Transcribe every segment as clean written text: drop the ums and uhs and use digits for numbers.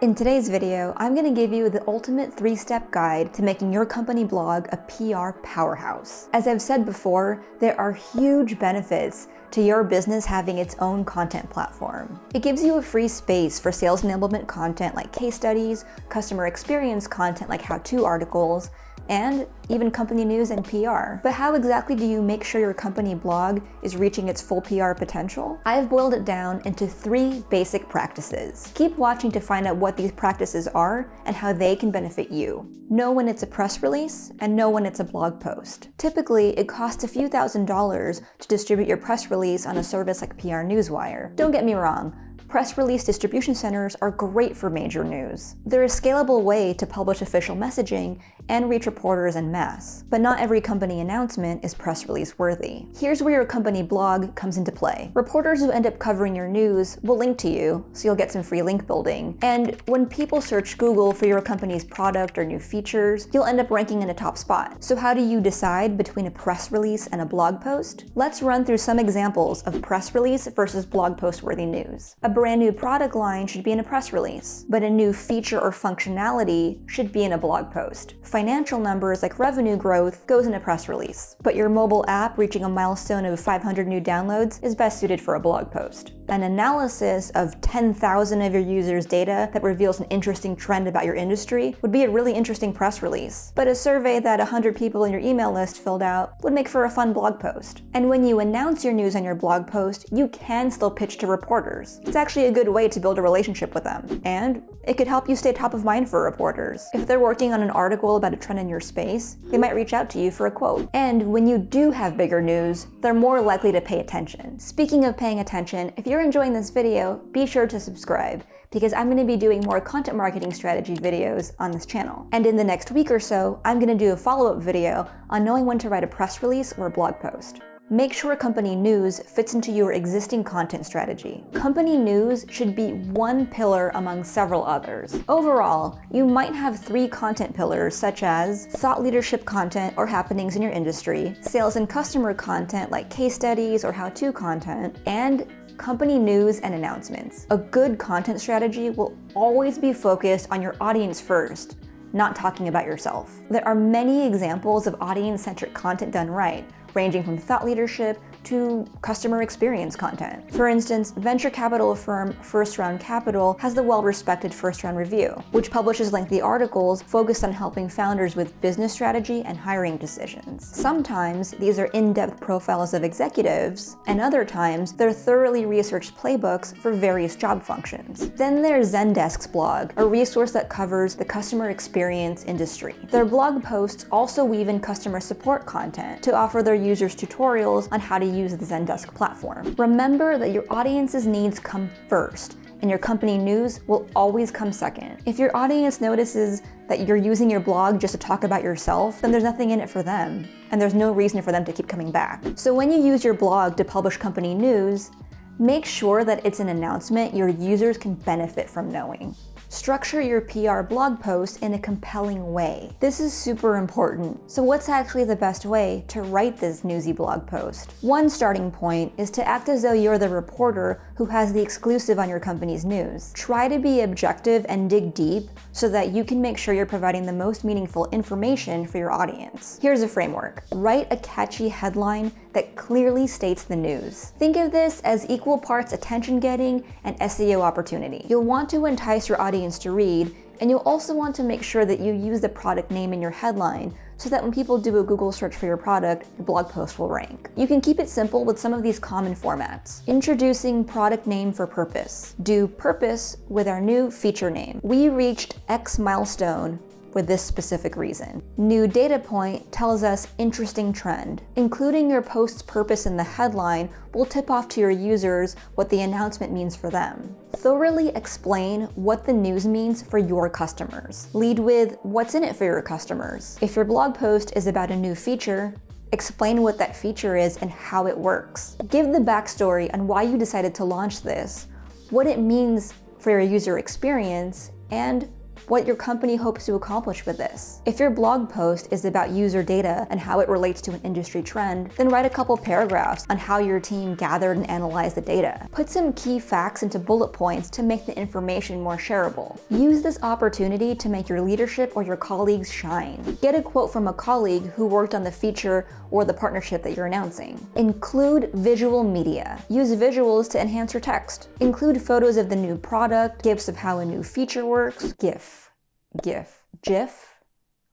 In today's video, I'm going to give you the ultimate 3-step guide to making your company blog a PR powerhouse. As I've said before, there are huge benefits to your business having its own content platform. It gives you a free space for sales enablement content like case studies, customer experience content like how-to articles, and even company news and PR. But how exactly do you make sure your company blog is reaching its full PR potential? I've boiled it down into 3 basic practices. Keep watching to find out what these practices are and how they can benefit you. Know when it's a press release and know when it's a blog post. Typically, it costs a few $1,000s to distribute your press release on a service like PR Newswire. Don't get me wrong, press release distribution centers are great for major news. They're a scalable way to publish official messaging and reach reporters en masse. But not every company announcement is press release worthy. Here's where your company blog comes into play. Reporters who end up covering your news will link to you, so you'll get some free link building. And when people search Google for your company's product or new features, you'll end up ranking in a top spot. So how do you decide between a press release and a blog post? Let's run through some examples of press release versus blog post worthy news. A brand new product line should be in a press release, but a new feature or functionality should be in a blog post. Financial numbers like revenue growth goes in a press release, but your mobile app reaching a milestone of 500 new downloads is best suited for a blog post. An analysis of 10,000 of your users' data that reveals an interesting trend about your industry would be a really interesting press release. But a survey that 100 people in your email list filled out would make for a fun blog post. And when you announce your news on your blog post, you can still pitch to reporters. It's actually a good way to build a relationship with them. And it could help you stay top of mind for reporters. If they're working on an article about a trend in your space, they might reach out to you for a quote. And when you do have bigger news, they're more likely to pay attention. Speaking of paying attention, if you're enjoying this video, be sure to subscribe, because I'm going to be doing more content marketing strategy videos on this channel. And in the next week or so, I'm going to do a follow-up video on knowing when to write a press release or a blog post. Make sure company news fits into your existing content strategy. Company news should be one pillar among several others. Overall, you might have 3 content pillars such as thought leadership content or happenings in your industry, sales and customer content like case studies or how-to content, and company news and announcements. A good content strategy will always be focused on your audience first, not talking about yourself. There are many examples of audience-centric content done right, ranging from thought leadership to customer experience content. For instance, venture capital firm First Round Capital has the well-respected First Round Review, which publishes lengthy articles focused on helping founders with business strategy and hiring decisions. Sometimes these are in-depth profiles of executives, and other times they're thoroughly researched playbooks for various job functions. Then there's Zendesk's blog, a resource that covers the customer experience industry. Their blog posts also weave in customer support content to offer their users tutorials on how to use the Zendesk platform. Remember that your audience's needs come first, and your company news will always come second. If your audience notices that you're using your blog just to talk about yourself, then there's nothing in it for them, and there's no reason for them to keep coming back. So when you use your blog to publish company news, make sure that it's an announcement your users can benefit from knowing. Structure your PR blog post in a compelling way. This is super important. So what's actually the best way to write this newsy blog post? One starting point is to act as though you're the reporter who has the exclusive on your company's news. Try to be objective and dig deep so that you can make sure you're providing the most meaningful information for your audience. Here's a framework. Write a catchy headline that clearly states the news. Think of this as equal parts attention-getting and SEO opportunity. You'll want to entice your audience to read, and you'll also want to make sure that you use the product name in your headline so that when people do a Google search for your product, your blog post will rank. You can keep it simple with some of these common formats. Introducing product name for purpose. Do purpose with our new feature name. We reached X milestone with this specific reason. New data point tells us interesting trend. Including your post's purpose in the headline will tip off to your users what the announcement means for them. Thoroughly explain what the news means for your customers. Lead with what's in it for your customers. If your blog post is about a new feature, explain what that feature is and how it works. Give the backstory on why you decided to launch this, what it means for your user experience, and what your company hopes to accomplish with this. If your blog post is about user data and how it relates to an industry trend, then write a couple paragraphs on how your team gathered and analyzed the data. Put some key facts into bullet points to make the information more shareable. Use this opportunity to make your leadership or your colleagues shine. Get a quote from a colleague who worked on the feature or the partnership that you're announcing. Include visual media. Use visuals to enhance your text. Include photos of the new product, GIFs of how a new feature works. GIF?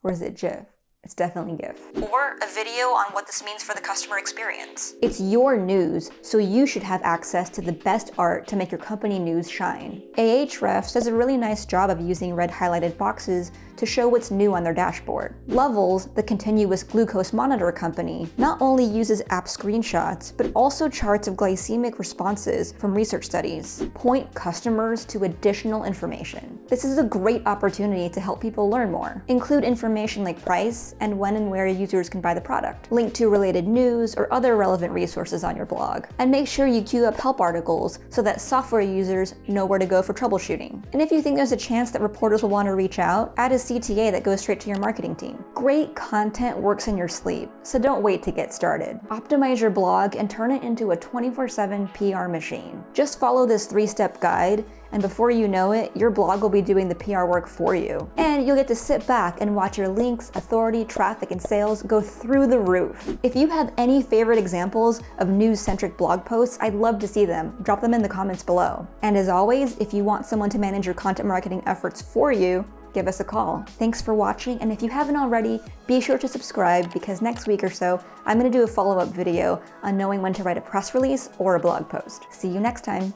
Or is it GIF? It's definitely GIF. Or a video on what this means for the customer experience. It's your news, so you should have access to the best art to make your company news shine. Ahrefs does a really nice job of using red highlighted boxes to show what's new on their dashboard. Levels, the continuous glucose monitor company, not only uses app screenshots, but also charts of glycemic responses from research studies. Point customers to additional information. This is a great opportunity to help people learn more. Include information like price and when and where users can buy the product. Link to related news or other relevant resources on your blog. And make sure you queue up help articles so that software users know where to go for troubleshooting. And if you think there's a chance that reporters will want to reach out, add a CTA that goes straight to your marketing team. Great content works in your sleep, so don't wait to get started. Optimize your blog and turn it into a 24/7 PR machine. Just follow this 3-step guide, and before you know it, your blog will be doing the PR work for you. And you'll get to sit back and watch your links, authority, traffic, and sales go through the roof. If you have any favorite examples of news-centric blog posts, I'd love to see them. Drop them in the comments below. And as always, if you want someone to manage your content marketing efforts for you, give us a call. Thanks for watching, and if you haven't already, be sure to subscribe because next week or so, I'm gonna do a follow-up video on knowing when to write a press release or a blog post. See you next time.